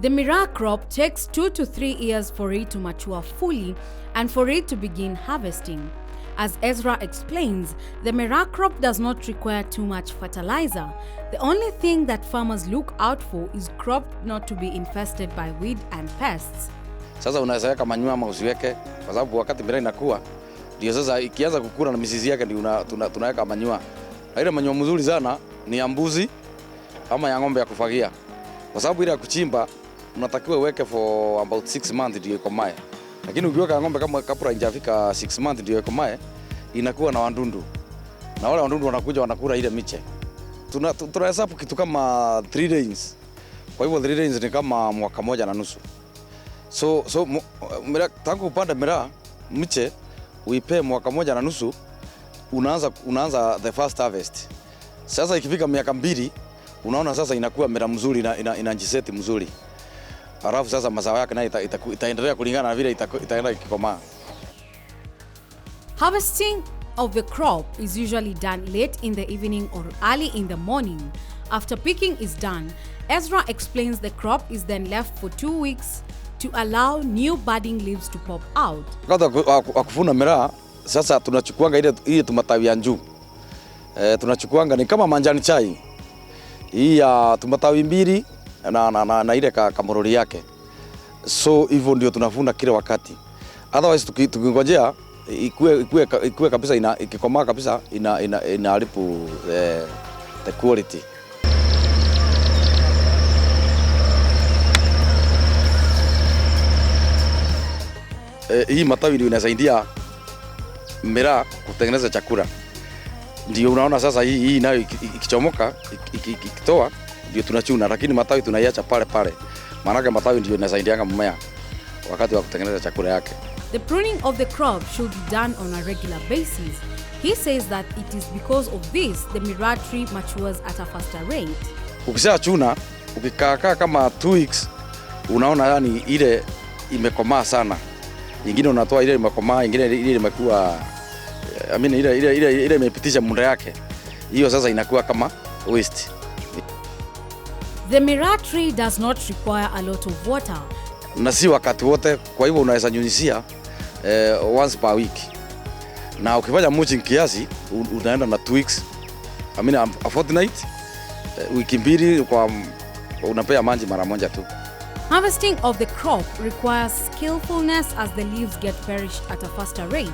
The Miraa crop takes 2 to 3 years for it to mature fully and for it to begin harvesting. As Ezra explains, the Miraa crop does not require too much fertilizer. The only thing that farmers look out for is crop not to be infested by weed and pests. Sasa unaweza weka manyua ama usiweke, kwa sababu wakati miraa inakuwa ndio sasa ikianza kukura na mizizi yake ndio tunaweka manyua. Na ile manyua mzuri sana ni ya mbuzi ama ya ng'ombe ya kufagia. Kwa sababu ile ya kuchimba unatakiwa uweke for about 6 months ndio ikomae. Lakini ukiweka ng'ombe kama kapura injafika 6 months ndio ikomae, inakuwa na wandundu. Na wale wandundu wanakuja wanakula ile miche. Tunahesabu kitu kama 3 days. Kwa hivyo 3 days ni kama mwaka moja na nusu. So tangu upande miraa mche uipe mwaka moja na nusu unaanza the first harvest. Sasa ikifika miaka 2 unaona sasa inakuwa miraa mzuri na inajiseti mzuri. Halafu sasa mazao yake nayo itaendelea kulingana na vile itaenda ikikomaa. Harvesting of the crop is usually done late in the evening or early in the morning. After picking is done, Ezra explains the crop is then left for 2 weeks to allow new budding leaves to pop out. Wakati wa kuvuna miraa, sasa tunachukuanga ile tumatawi ya juu. Tunachukuanga ni kama manjani chai. Hii ya tumatawi 2 na ile kamorori yake. So hivyo ndio tunavuna kila wakati. Otherwise tukingojea ikue kabisa ikikomaa kabisa inaharibu the quality. Hii matawi ndio inasaidia miraa kutengeneza chakula. Ndio unaona sasa hii nayo ikichomoka ikitoa ndio tunachuna, lakini matawi tunaiacha pale pale. Maana matawi ndio inasaidianga mmea wakati wa kutengeneza chakula yake. The pruning of the crop should be done on a regular basis. He says that it is because of this the Miraa tree matures at a faster rate. Ukishachuna ukikaa kama 2 weeks unaona yani ile imekomaa sana. Nyingine unatoa ile imekomaa, nyingine ile imekuwa ile imepitisha muda yake. Hiyo sasa inakuwa kama waste. The Miraa tree does not require a lot of water. Na si wakati wote, kwa hivyo unaweza nyunyizia once per week. Na ukifanya mulching kiasi unaenda na 2 weeks. A fortnight, wiki 2 kwa unapea maji mara moja tu. Harvesting of the crop requires skillfulness as the leaves get perished at a faster rate.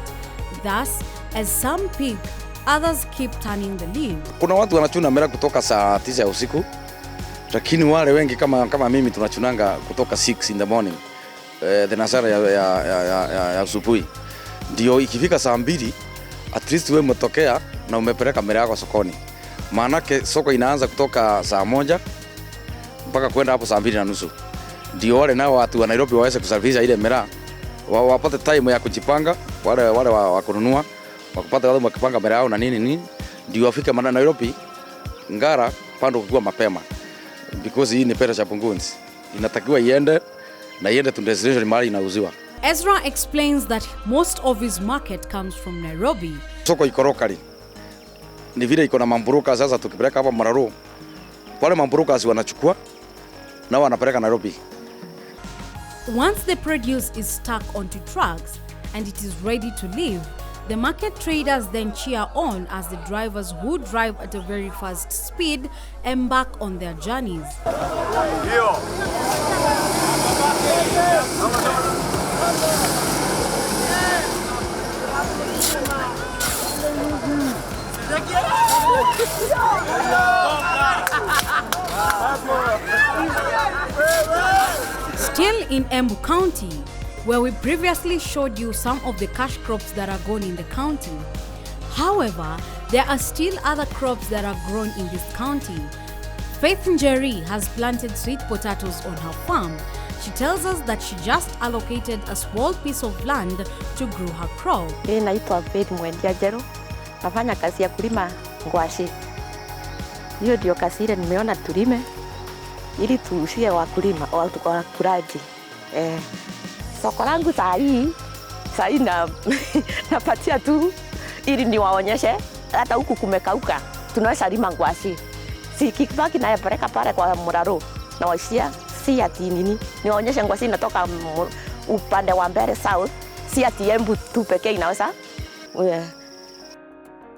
Thus, as some pick, others keep turning the leaves. Kuna watu wanachuna miraa kutoka saa 9 ya usiku. Lakini wale wengi kama mimi tunachunanga kutoka 6 in the morning. The nasara ya asubuhi. Ndio ikifika saa 2 at least wewe umetokea na umepeleka miraa yako sokoni. Maana soko inaanza kutoka saa 1 mpaka kwenda hapo saa 2:30. Ndio wale nao watu wa Nairobi waweze kuservice ile miraa. Wapate time ya kujipanga, wale wa kununua, wakapata wale wakipanga miraa yao na nini. Ndio wafike Nairobi Ngara pando kwa mapema. Because hii ni pesa cha pungunzi. Inatakiwa iende to destination mahali inauziwa. Ezra explains that most of his market comes from Nairobi. Soko iko locally. Ni vile iko na mamburuka sasa tukipeleka hapa Mararo. Wale mamburuka wanachukua na wanapeleka Nairobi. Once the produce is stuck onto trucks and it is ready to leave, the market traders then cheer on as the drivers who drive at a very fast speed embark on their journeys. Still in Embu County, where we previously showed you some of the cash crops that are grown in the county. However, there are still other crops that are grown in this county. Faith Njeri has planted sweet potatoes on her farm. She tells us that she just allocated a small piece of land to grow her crop. Naitwa Faith Njeri. Nafanya kazi ya kulima ngwashi. Hiyo ndio kazi ile nimeona tulime ili tuuzie wakulima au wakulaji. Soko langu saa hii napatia tu ili niwaonyeshe hata huku kumekauka tunaweza lima ngwashi. Si kibaki na yapeleka pale kwa Muraro na waishia si ati nini. Nionyeshe ngwashe inatoka upande wa mbele south, si ati Embu tu pekee inaweza.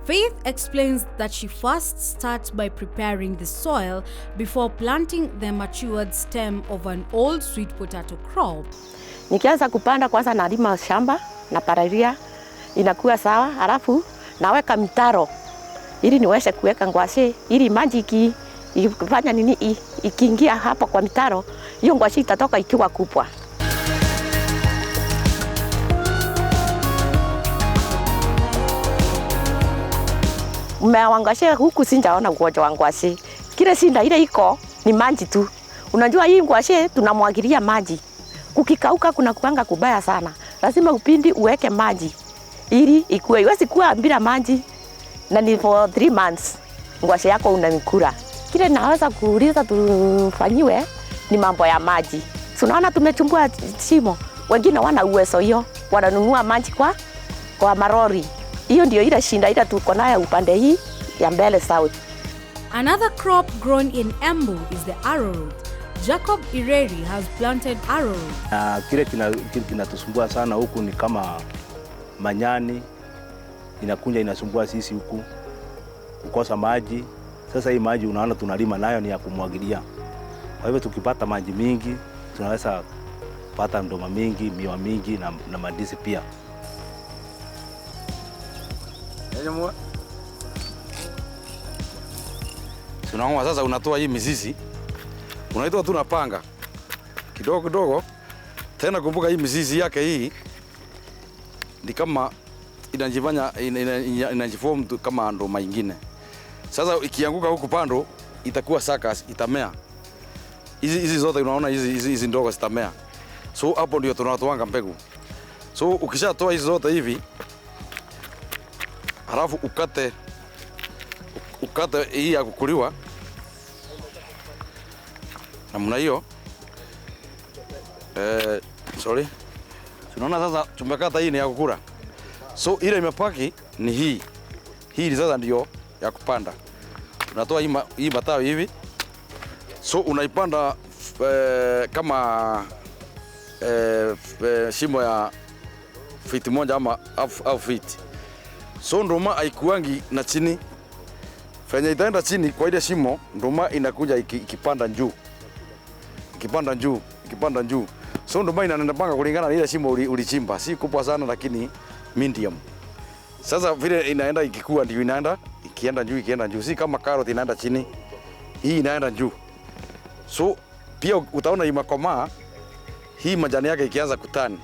Faith explains that she first starts by preparing the soil before planting the matured stem of an old sweet potato crop. Nikianza kupanda kwanza nalima shamba na palilia inakuwa sawa, halafu naweka mitaro ili niweze kuweka ngwashe, ili maji ikifanya nini ikiingia hapa kwa mitaro, hiyo ngwashe itatoka ikiwa kubwa. Mmea wa ngwashe huku sijaona ugonjwa wa ngwashe. Kile shida ile iko ni maji tu. Unajua hii ngwashe tunamwagilia maji. Kukikauka kuna kuanga kubaya sana. Lazima upindi uweke maji ili ikue. Iwezi kuwa bila maji na ni for 3 months ngwashe yako unanikula. Kile naweza kuuliza tufanyiwe ni mambo ya maji. Tunaona tumechumbua shimo. Wengine wana uwezo hiyo, wananunua maji kwa marori. Hiyo ndio ile shinda ile tuko nayo upande hii ya mbele south. Another crop grown in Embu is the arrowroot. Jacob Ireri has planted arrowroot. Kile kinatusumbua sana huku ni kama manyani, inakuja inasumbua sisi huku, kukosa maji. Sasa hii maji unaona tunalima nayo ni ya kumwagilia. Kwa hivyo tukipata maji mingi, tunaweza pata ndoma mingi, miwa mingi na mandizi pia. Tunaona sasa unatoa hii mizizi. Unaitoa tu na panga. Kidogo kidogo. Tena kumbuka hii mizizi yake hii ni kama inajifanya inajiform kama ndoma nyingine. Sasa ikianguka huku pando itakuwa suckers, itamea. Hizi zote unaona hizi ndogo zitamea. So hapo ndio tunatoanga mbegu. So ukishatoa hizi zote hivi, halafu ukate hii ya kukuliwa namna hiyo. Sorry. Tunaona sasa tumekata hii ni ya kukula. So ile imepaki ni hii. Hii sasa ndio ya kupanda. Unatoa hii matawi hivi. So unaipanda kama shimo ya feet moja ama half feet. So ndoma haikuangi na chini. Fanya itaenda chini kwa ile shimo, ndoma inakuja ikipanda juu. Ikipanda juu. So ndoma inaenda panga kulingana na ile shimo ulichimba. Si kubwa sana lakini medium. Sasa vile inaenda ikikua ndio inaenda ikienda juu. Si kama carrot inaenda chini. Hii inaenda juu. So pia utaona imakomaa hii majani yake ikianza kutani.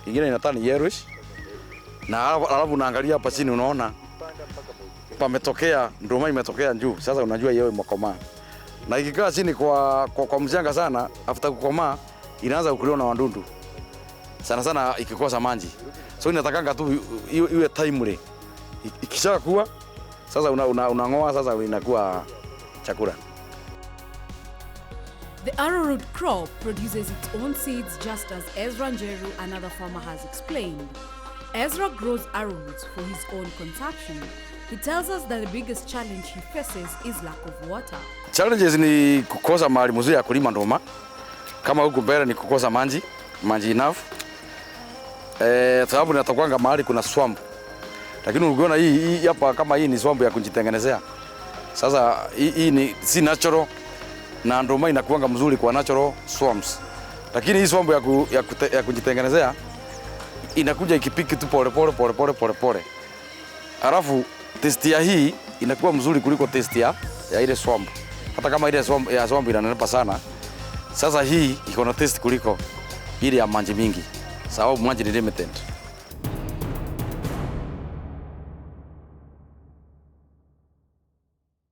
Ingine inatani yellowish. Na alafu unaangalia hapa chini unaona pametokea ndoma imetokea juu. Sasa unajua yeye imekomaa. Na ikikaa chini kwa mchanga sana, after kukomaa inaanza kukuliwa na wadudu. Sana ikikosa maji. So inatakanga tu iwe timely. Ikishakuwa sasa unangoa sasa inakuwa chakula. The arrowroot crop produces its own seeds just as Ezra Njeru, another farmer, has explained. Ezra grows arrowroots for his own consumption. He tells us that the biggest challenge he faces is lack of water. Challenges ni kukosa mahali mzuri ya kulima ndoma. Kama huku mbele ni kukosa maji enough. Sababu natakwanga mahali kuna swamp. Lakini ukiona hii hapa kama hii ni swamp ya kujitengenezea. Sasa hii ni si natural na ndoma inakuanga mzuri kwa natural swamps. Lakini hii swamp ya kujitengenezea inakuja ikipiki tu pole. Alafu taste ya hii inakuwa mzuri kuliko taste ya ile swamp. Hata kama ile swamp inanenepa sana. Sasa hii iko na taste kuliko ile ya maji mingi. Sababu maji ni limited.